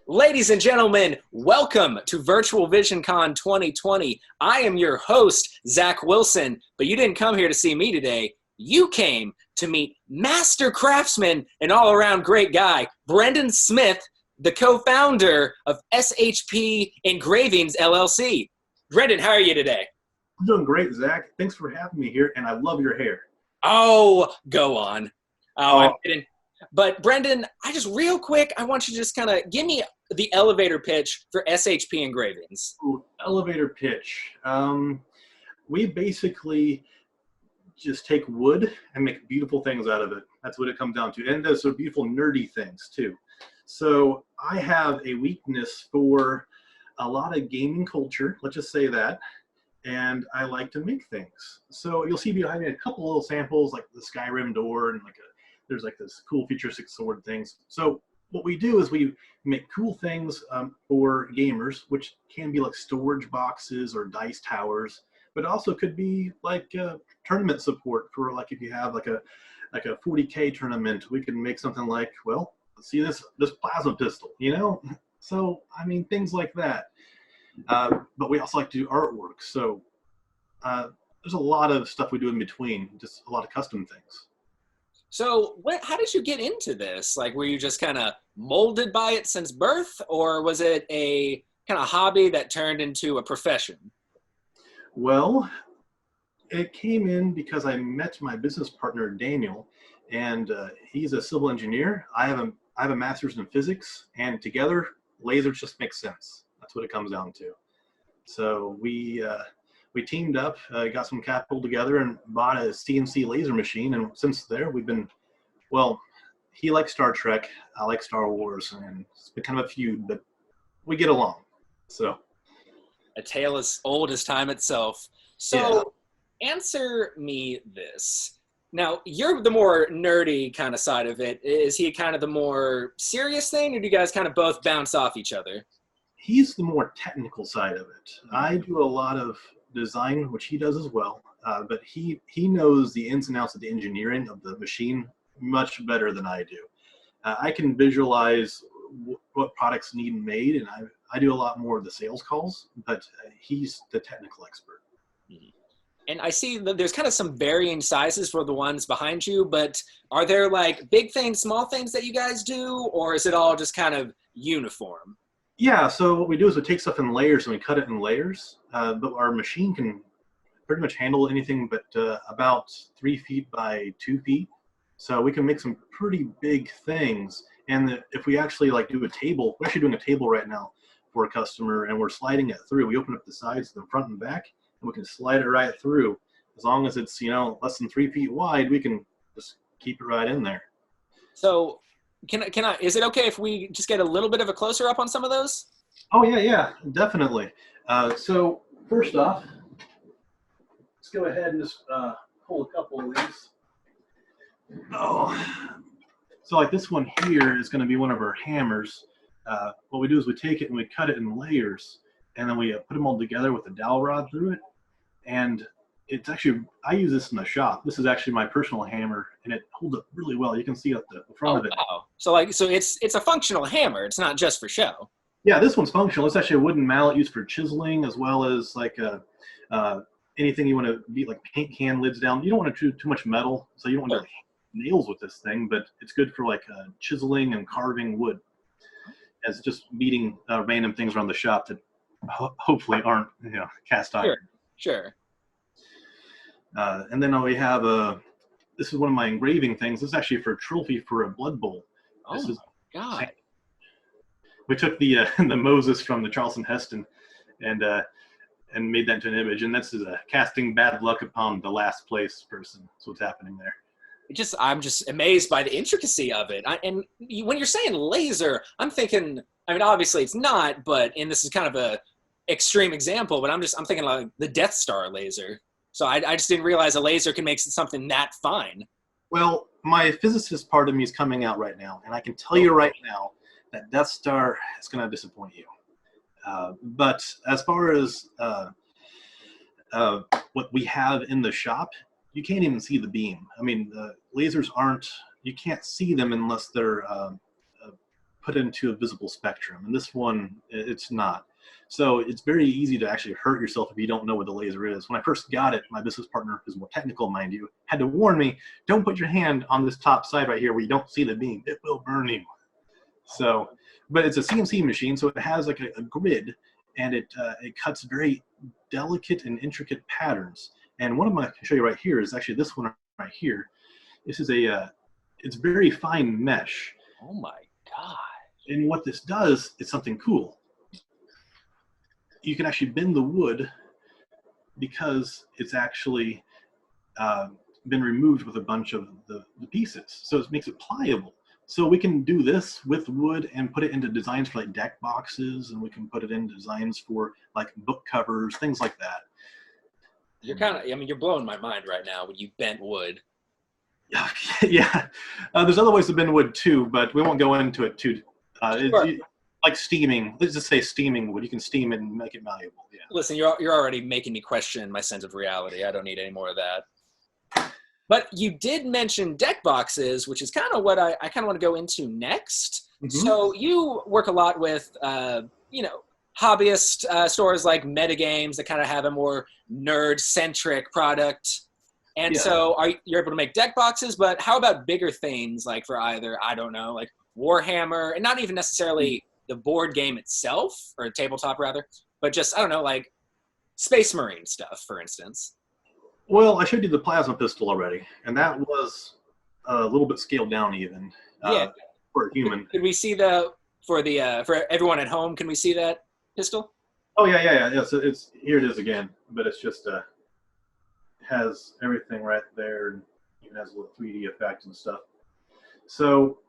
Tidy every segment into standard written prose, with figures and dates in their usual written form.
Ladies and gentlemen, welcome to Virtual Visioncon 2020. I am your host, Zack Wilson, but you didn't come here to see me today. You came to meet master craftsman and all-around great guy, Brenden Smith, the co-founder of SHP Engravings, LLC. Brenden, how are you today? I'm doing great, Zach. Thanks for having me here, and I love your hair. Oh, go on. I'm kidding. But Brenden, real quick, I want you to just kind of give me the elevator pitch for SHP Engravings. Ooh, elevator pitch. We basically just take wood and make beautiful things out of it. That's what it comes down to. And those are beautiful, nerdy things, too. So I have a weakness for a lot of gaming culture, let's just say that, and I like to make things. So you'll see behind me a couple little samples, like the Skyrim door and there's like this cool futuristic sword things. So what we do is we make cool things for gamers, which can be like storage boxes or dice towers, but also could be like tournament support for like if you have like a 40K tournament, we can make something like, well, see this plasma pistol, you know? So I mean things like that. But we also like to do artwork. So there's a lot of stuff we do in between, just a lot of custom things. So how did you get into this? Like, were you just kind of molded by it since birth, or was it a kind of hobby that turned into a profession? Well, it came in because I met my business partner, Daniel, and he's a civil engineer. I have a master's in physics, and together, lasers just make sense. That's what it comes down to. So we teamed up, got some capital together, and bought a CNC laser machine. And since there, we've been, well, he likes Star Trek, I like Star Wars, and it's been kind of a feud, but we get along. So a tale as old as time itself. So Answer me this. Now, you're the more nerdy kind of side of it. Is he kind of the more serious thing, or do you guys kind of both bounce off each other? He's the more technical side of it. I do a lot of design, which he does as well, but he knows the ins and outs of the engineering of the machine much better than I do. I can visualize what products need made, and I do a lot more of the sales calls, but he's the technical expert. And I see that there's kind of some varying sizes for the ones behind you, but are there like big things, small things that you guys do, or is it all just kind of uniform? Yeah, so what we do is we take stuff in layers and we cut it in layers, but our machine can pretty much handle anything but about 3 feet by 2 feet. So we can make some pretty big things. And if we actually like do a table, we're actually doing a table right now for a customer, and we're sliding it through. We open up the sides, the front and back, and we can slide it right through. As long as it's, less than 3 feet wide, we can just keep it right in there. So can I, is it okay if we just get a little bit of a closer up on some of those? Oh, yeah, definitely. So first off, let's go ahead and just pull a couple of these. So like this one here is going to be one of our hammers. What we do is we take it and we cut it in layers, and then we put them all together with a dowel rod through it. And it's actually, I use this in the shop. This is actually my personal hammer, and it holds up really well. You can see at the front of it. Wow. So it's a functional hammer. It's not just for show. Yeah, this one's functional. It's actually a wooden mallet used for chiseling, as well as like anything you want to beat, like paint can lids down. You don't want to do too much metal, so you don't want to nails with this thing, but it's good for like chiseling and carving wood, as just beating random things around the shop that hopefully aren't cast iron. Sure. And then we have this is one of my engraving things. This is actually for a trophy for a Blood Bowl. Oh my God. We took the Moses from the Charleston Heston and made that into an image, and this is casting bad luck upon the last place person. That's what's happening there. I'm just amazed by the intricacy of it. And when you're saying laser, I'm thinking, I mean, obviously it's not, and this is kind of a extreme example, but I'm thinking like the Death Star laser. So I just didn't realize a laser can make something that fine. Well, my physicist part of me is coming out right now, and I can tell you right now that Death Star is going to disappoint you. But as far as what we have in the shop, you can't even see the beam. I mean, the lasers you can't see them unless they're put into a visible spectrum, and this one, it's not. So it's very easy to actually hurt yourself if you don't know what the laser is. When I first got it, my business partner, who's more technical, mind you, had to warn me, don't put your hand on this top side right here where you don't see the beam. It will burn you. So, but it's a CNC machine, so it has like a grid, and it cuts very delicate and intricate patterns. And one of them I can show you right here is actually this one right here. This is it's very fine mesh. Oh my God. And what this does is something cool. You can actually bend the wood because it's actually been removed with a bunch of the pieces. So it makes it pliable. So we can do this with wood and put it into designs for like deck boxes, and we can put it in designs for like book covers, things like that. You're kind of, I mean, you're blowing my mind right now when you bent wood. Yeah. There's other ways to bend wood too, but we won't go into it too. Sure. Like steaming. Let's just say steaming wood. You can steam it and make it malleable. Yeah. Listen, you're already making me question my sense of reality. I don't need any more of that. But you did mention deck boxes, which is kind of what I kind of want to go into next. Mm-hmm. So you work a lot with, hobbyist stores like Metagames that kind of have a more nerd-centric product. And so you're able to make deck boxes, but how about bigger things like for either, I don't know, like Warhammer, and not even necessarily the board game itself, or tabletop rather, but just, I don't know, like Space Marine stuff, for instance. Well, I showed you the plasma pistol already, and that was a little bit scaled down even for a human. Could we see for everyone at home, can we see that pistol? Oh, yeah. So here it is again, but it's just has everything right there, and even has a little 3D effect and stuff. So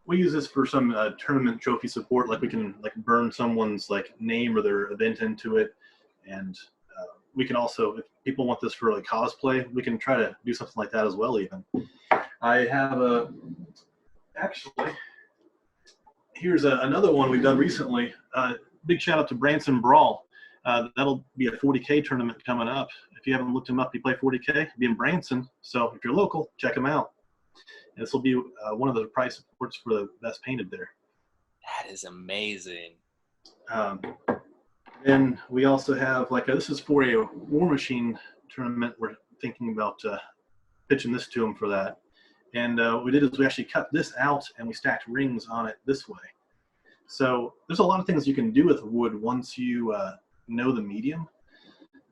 we use this for some tournament trophy support, like we can like burn someone's like name or their event into it, and we can also, if people want this for like cosplay, we can try to do something like that as well. Even I have actually here's another one we've done recently. Big shout out to Branson Brawl. That'll be a 40K tournament coming up. If you haven't looked him up, he play 40K. Be in Branson, so if you're local, check him out. And this will be one of the prize supports for the best painted there. That is amazing. Then we also have this is for a Warmachine tournament. We're thinking about pitching this to them for that. And what we did is we actually cut this out and we stacked rings on it this way. So there's a lot of things you can do with wood once you know the medium.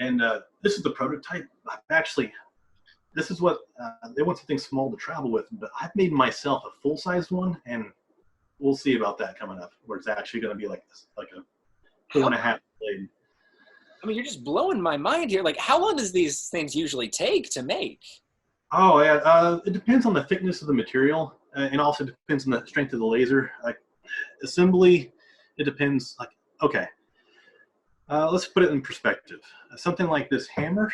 And this is the prototype. This is what they want, something small to travel with, but I've made myself a full-sized one, and we'll see about that coming up, where it's actually going to be like this, like a 4.5 blade. I mean, you're just blowing my mind here. Like, how long does these things usually take to make? Oh, yeah. It depends on the thickness of the material, and also depends on the strength of the laser. Like assembly, it depends. Like, okay, let's put it in perspective. Something like this hammer,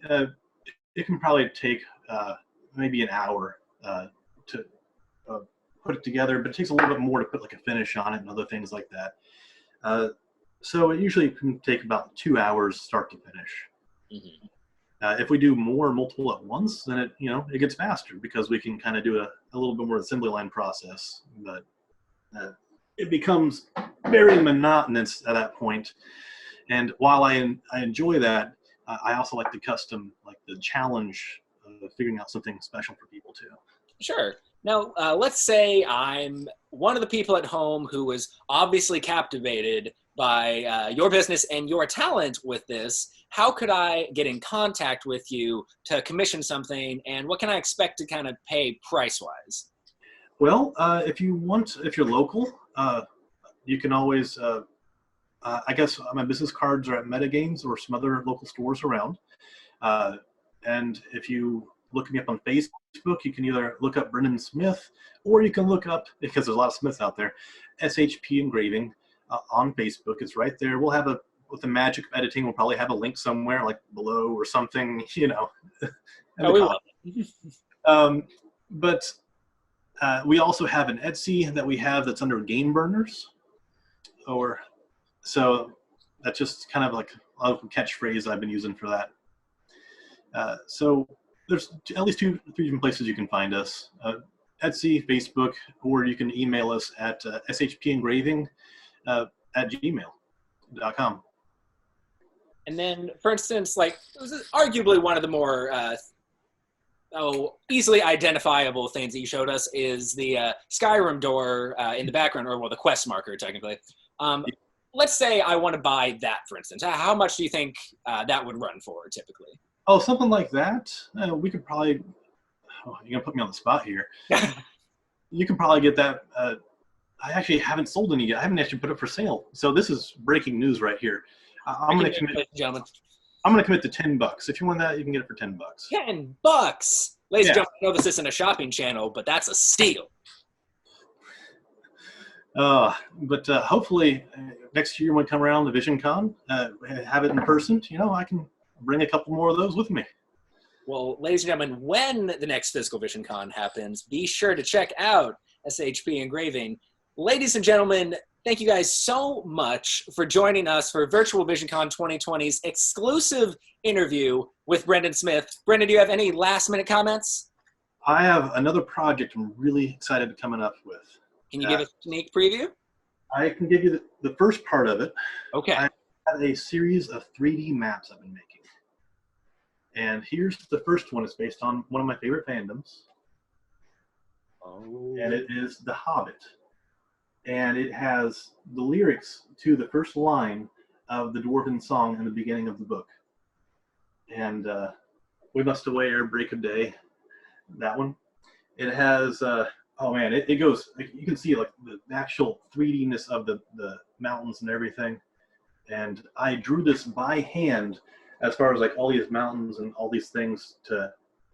it can probably take maybe an hour to put it together, but it takes a little bit more to put like a finish on it and other things like that. So it usually can take about 2 hours start to finish. Mm-hmm. If we do multiple at once, then it gets faster because we can kind of do a little bit more assembly line process. But it becomes very monotonous at that point. And while I enjoy that, I also like the custom, like the challenge of figuring out something special for people too. Sure. Now, let's say I'm one of the people at home who was obviously captivated by your business and your talent with this. How could I get in contact with you to commission something, and what can I expect to kind of pay price-wise? Well, if you're local, you can always, I guess my business cards are at Metagames or some other local stores around. And if you look me up on Facebook, you can either look up Brenden Smith, or you can look up, because there's a lot of Smiths out there, SHP Engraving on Facebook. It's right there. We'll have with the magic of editing, we'll probably have a link somewhere like below or something, Oh, we will. But we also have an Etsy that we have that's under Game Burners. So that's just kind of like a catchphrase I've been using for that. So there's at least 2-3 different places you can find us. Etsy, Facebook, or you can email us at SHP Engraving at gmail.com. And then, for instance, like, this is arguably one of the more easily identifiable things that you showed us is the Skyrim door in the background, or well, the quest marker technically. Let's say I want to buy that, for instance. How much do you think that would run for typically? Oh, something like that. We could probably. Oh, you're gonna put me on the spot here. You can probably get that. I actually haven't sold any yet. I haven't actually put it for sale. So this is breaking news right here. I'm gonna commit, gentlemen. I'm gonna commit to $10. If you want that, you can get it for $10. $10, ladies and gentlemen. I know this isn't a shopping channel, but that's a steal. But hopefully next year when we come around the Visioncon, have it in person. I can bring a couple more of those with me. Well, ladies and gentlemen, when the next Physical Visioncon happens, be sure to check out SHP Engraving. Ladies and gentlemen, thank you guys so much for joining us for Virtual Visioncon 2020's exclusive interview with Brenden Smith. Brenden, do you have any last-minute comments? I have another project I'm really excited to coming up with. Can you give a sneak preview? I can give you the first part of it. Okay. I have a series of 3D maps I've been making. And here's the first one. It's based on one of my favorite fandoms. Oh. And it is The Hobbit. And it has the lyrics to the first line of the Dwarven song in the beginning of the book. And We Must Away Ere Break of Day, that one. It has, oh man, it goes, you can see like the actual 3D-ness of the mountains and everything. And I drew this by hand as far as like all these mountains and all these things to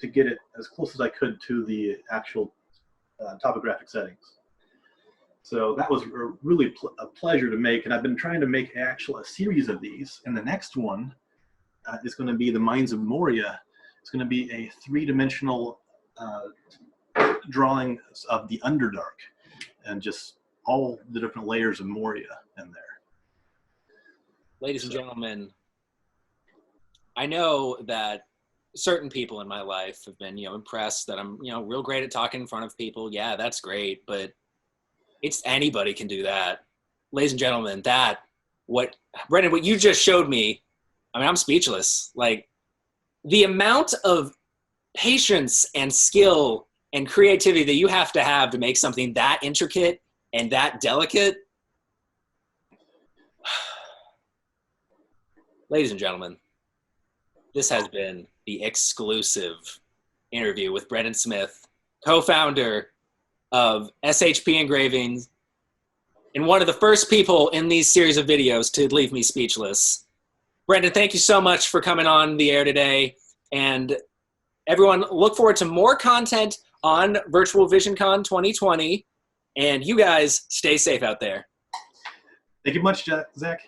get it as close as I could to the actual topographic settings. So that was really a pleasure to make, and I've been trying to make a series of these. And the next one is going to be the Minds of Moria. It's going to be a 3-dimensional drawing of the Underdark and just all the different layers of Moria in there. Ladies and gentlemen, I know that certain people in my life have been, impressed that I'm, real great at talking in front of people. Yeah, that's great, but anybody can do that. Ladies and gentlemen, Brenden, what you just showed me, I mean, I'm speechless. Like, the amount of patience and skill and creativity that you have to make something that intricate and that delicate. Ladies and gentlemen, this has been the exclusive interview with Brenden Smith, co-founder of SHP Engravings, and one of the first people in these series of videos to leave me speechless. Brenden, thank you so much for coming on the air today. And everyone, look forward to more content on Virtual Visioncon 2020. And you guys, stay safe out there. Thank you much, Zach.